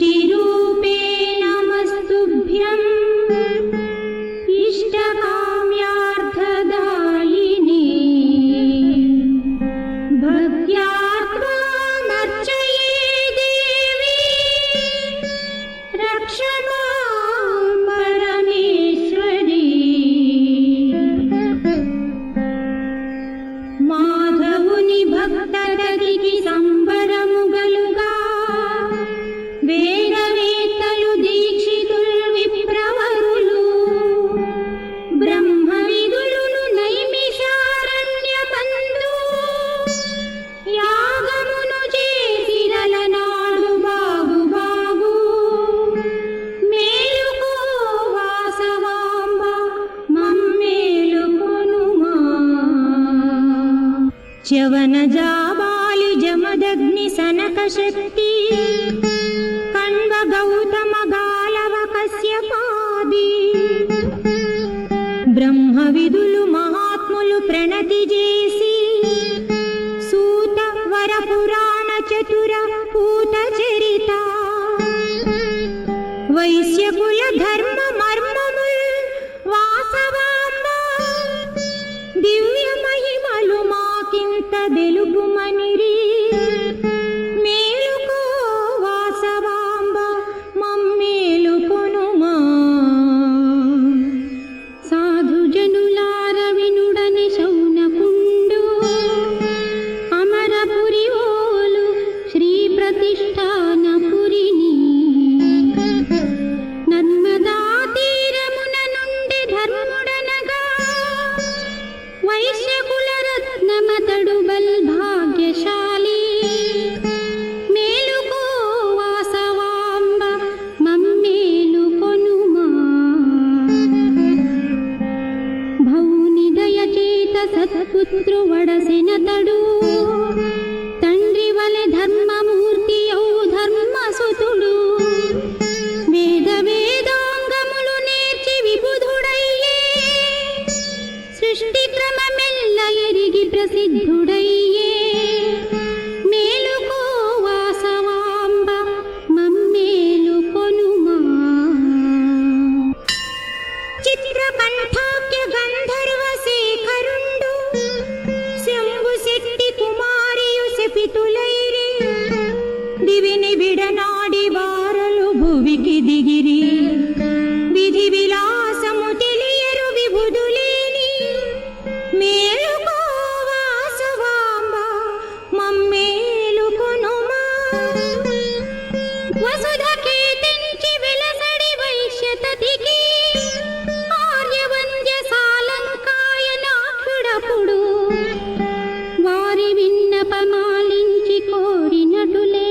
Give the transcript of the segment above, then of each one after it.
सृष्टिरूपे नमस्तुभ्यं इष्टकाम्यार्थदायिने भक्त्या त्वामर्चये देवी रक्ष मां परमेश्वरी माधवुनि भक्तदगिకి సంబరముగలుగా వేదవేత్తలు దీక్షితులు విప్రవరులు బ్రహ్మ విదులును నైమిషారణ్యమందు యాగమును చేసిరల నాడు బాగు బాగు మేలుకో వాసవాంబ మమ్మేలుకొనుమా చ్యవన జాబాలి జమదగ్ని సనక శక్తి కణ్వ గౌతమ గాలవ కశ్యపాది బ్రహ్మ విదులు మహాత్ములు ప్రణతి చేసి సూత వర పురాణ చతుర పూత చరిత వైశ్యకుల ధర్మ మర్మముల్ వాసవాంబ దివ్య మహిమలు మాకింత తెలుపుమనిరి మేలుకో వాసవాంబ మమ్మేలుకొనుమా సాధుజనులార వినుడని శౌనకుండు అమరపురి ఓలు శ్రీ ప్రతిష్టానపురిని నర్మదా తీరమున నుండి ధర్ముడనగా వైశ్యకుల రత్నమతడు బల్భాగ్యశాలి మేలుకో వాసవాంబ మమ్మేలుకొనుమా భౌని దయచేత సత్పుత్రు వడసెనతడు తండ్రి వలె ధర్మమూర్తి ఔ ధర్మసుతుడు వేద వేదాంగములు నేర్చి విబుధుడయ్యే సృష్టి క్రమమెల్ల ఎరిగి ప్రసిద్ధుడయ్యే మేలుకో వాసవాంబ మమ్మేలుకొనుమా చిత్రకంఠాఖ్య గంధర్వ శేఖరుండు శంభు శెట్టి కుమారియు శపితులైరి దివిని విడనాడి వారలు భువికి దిగిరి విధి విలాసము తెలియరు విభుదులేని మేలుకో వాసవాంబ మమ్మేలుకొనుమా వసుధకే తెంచి వెలసడి వైశ్యతతికి ఆర్యవంద్య సాలంకాయనాక్షుడపుడు వారి విన్నపమాలించి కోరినటులే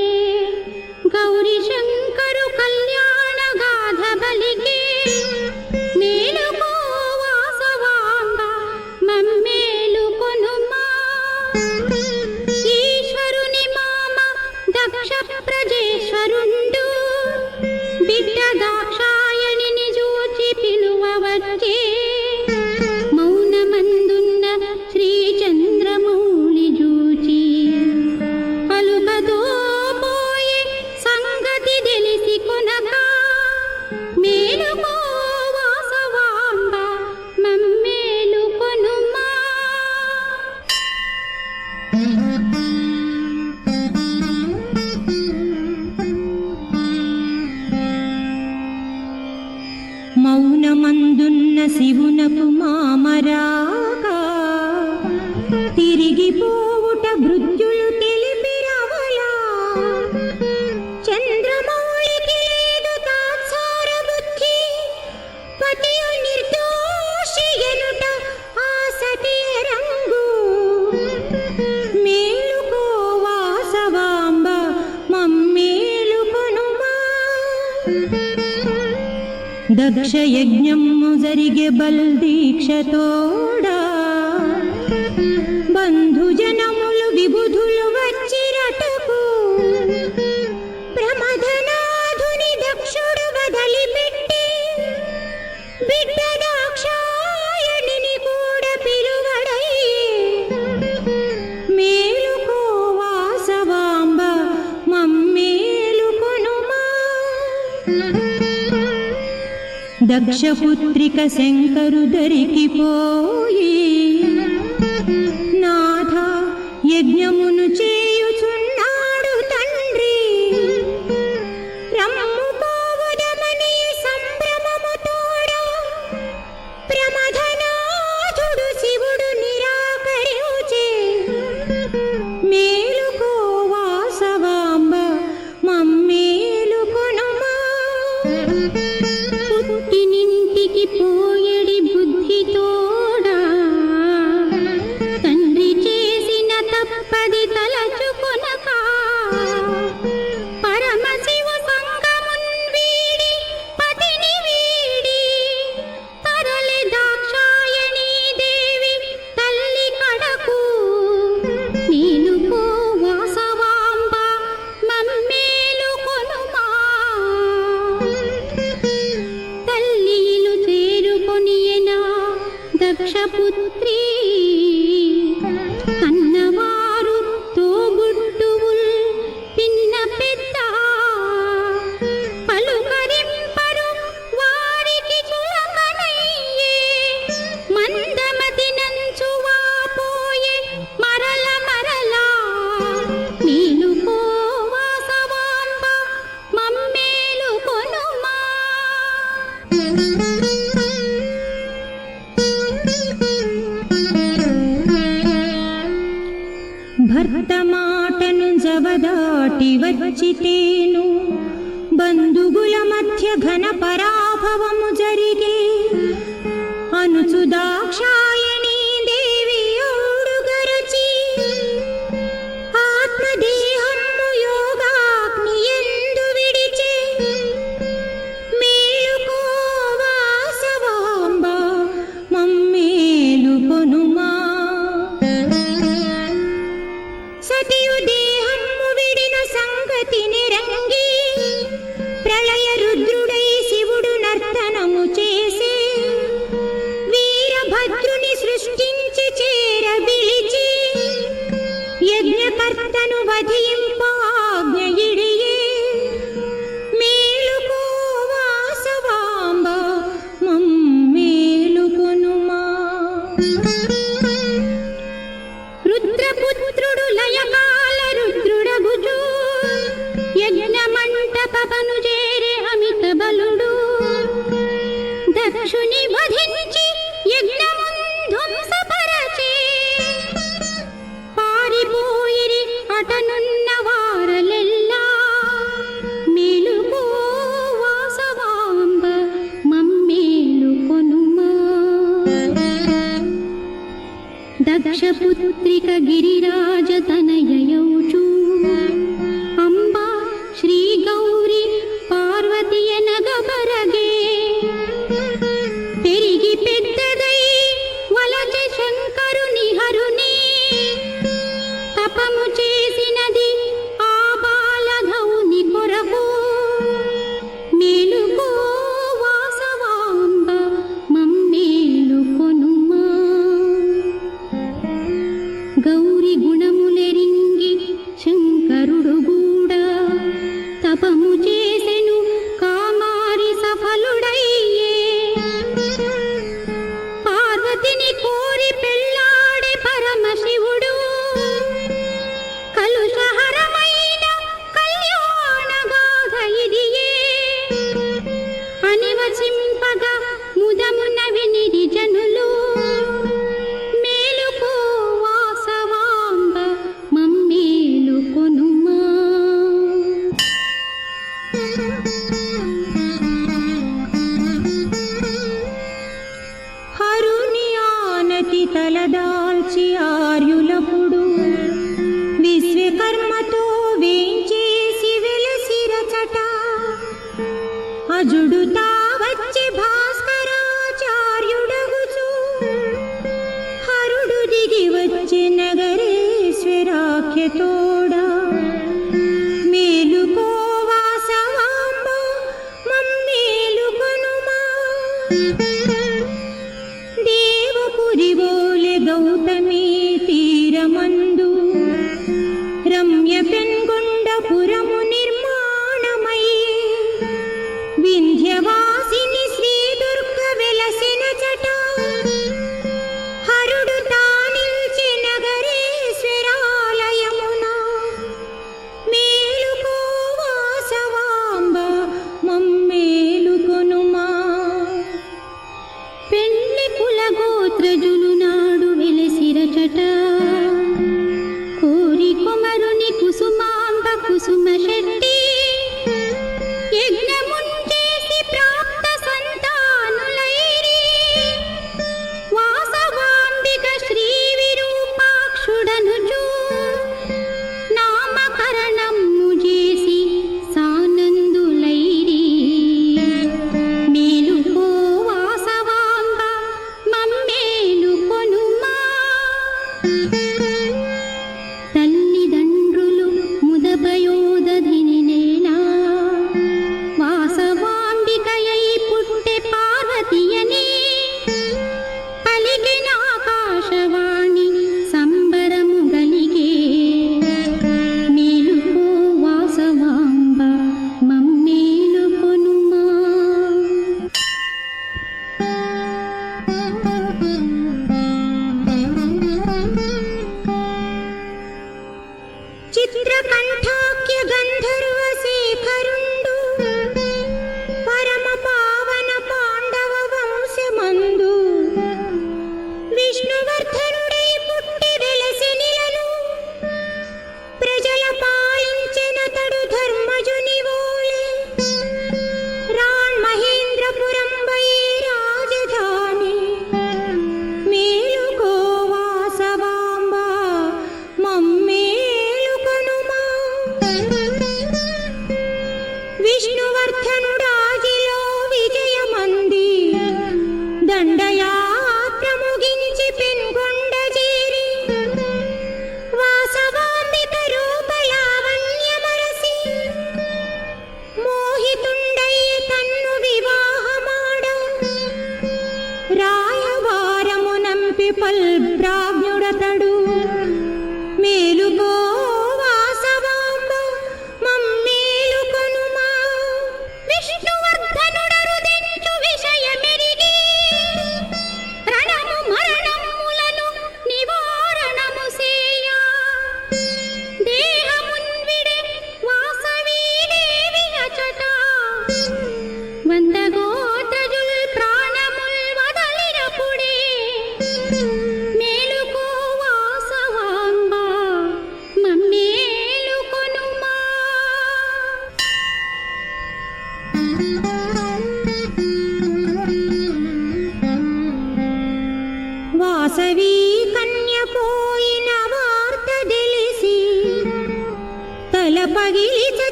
గౌరీ శంకరు కళ్యాణ గాథ బలికి మేలుకో వాసవాంబ మమ్మేలుకొనుమా ఈశ్వరుని మామ దక్ష ప్రజేశ్వరుండు బిడ్డ దాక్షాయణిని చూచి పిలువవచ్చే మౌనమందున్న శ్రీ చంద్రమౌళి చూచి పలుకతో పోయే సంగతి తెలిసి కొనక మేలుకో వాసవాంబ మమ్మేలుకొనుమా మౌనమందున్న శివునకు మామరాగా తిరిగిపోవుట భృత్యులు తెలిపిరవలా చంద్రమౌళికి లేదు తాత్సార బుద్ధి పతియు నిర్దోషి ఎనుట ఆ సతియ రంగు మేలుకో వాసవాంబ మమ్మేలుకొనుమా దక్ష యజ్ఞము జరిగే బల్ దీక్షతోడా బంధుజనములు విబుధులు వచ్చిరటకు ప్రమథనాధుని దక్షుడు వదలిపెట్టి బిడ్డ దాక్షాయణిని కూడా పిలువడయ్యే మేలుకో వాసవాంబ మమ్మేలుకొనుమా దక్షపుత్రిక శంకరు దరికిపోయి నాథ యజ్ఞమును చేయుచున్నాడు తండ్రి రమ్ము పోవుదమని సంభ్రమము తోడ ప్రమథనాథుడు శివుడు నిరాకరించే మేలుకో వాసవాంబ మమ్మేలుకొనుమా పుట్టినింటికి పోయడి బుద్ధి తోడా తండ్రి చేసిన తప్పది తలచుకొనక పరమశివ సంగమున్ వీడి పతిని వీడి తరలి దాక్షాయణీ దేవి తల్లి కడకు నీలుకో వాసవాంబ మమ్మేలుకొనుమా తల్లిలు చేరుకొనియనా దక్షపుత్రి కన్నవారు తోబుట్టువుల్ పిన్న పెద్ద పలుకరింపరు వారికి చులకనయ్యే మందమతి నంచువా పోయే మరల మరలా నీలుకో వాసవాంబ మమ్మేలుకొనుమా భర్త మాటను జవదాటి వచ్చితేను బంధుగుల మధ్య ఘన పరాభవము జరిగే అనుచు దాక్షాయణీ దేవి ఔడుగరచి ఆత్మదేహము యోగాగ్నియందు విడిచే మేలుకో వాసవాంబ మమ్మేలుకొనుమా సతియు దేహము విడిన సంగతిని రంగి ప్రళయ రుద్రుడై శివుడు నర్తనము చేసే వీరభద్రుని సృష్టించి చేర పిలిచి యజ్ఞకర్తను వధింపాజ్ఞ ఇడియే మేలుకో వాసవాంబ మమ్మేలుకొనుమా రుద్రపుత్రుడు లయకాల రుద్రుడగుచు యజ్ఞ మంటపను చేరే అమిత బలుడు దక్షుని వధించి యజ్ఞమున్ ధ్వంసపరచే పారిపోయిరి అటనున్న వారలెల్లా మేలుకో వాసవాంబ మమ్మేలుకొనుమా దక్షపుత్రిక గిరిరాజ తనయౌచు అంబా శ్రీ గౌరి పార్వతియ నగబరగే పెరిగి పెద్దదై వలచె శంకరుని హరుని తపము చేసినది ఆ బాలఘౌని కొరకు మేలుకో వాసవాంబ మమ్మేలుకొనుమా గౌరి గుణములెరింగి శంకరుడు కూడా తపము చేసెను కామారి సఫలుడయ్యే పార్వతిని కోరి పెళ్ళాడే పరమశివుడు కలుషహరమైన కళ్యాణగాథ ఇదియే అనివచింపగా ముదమున వినిరి జనులు మేలుకో వాసవాంబ మమ్మేలుకొనుమా హరుని ఆనతి తలదాల్చి ఆర్యులపుడు విశ్వకర్మతో వేంచేసి వెలసిరచట అజుడు తావచ్చి భాస్కరాచార్యుడగుచు హరుడు దిగి వచ్చి నగరేశ్వరాఖ్యతో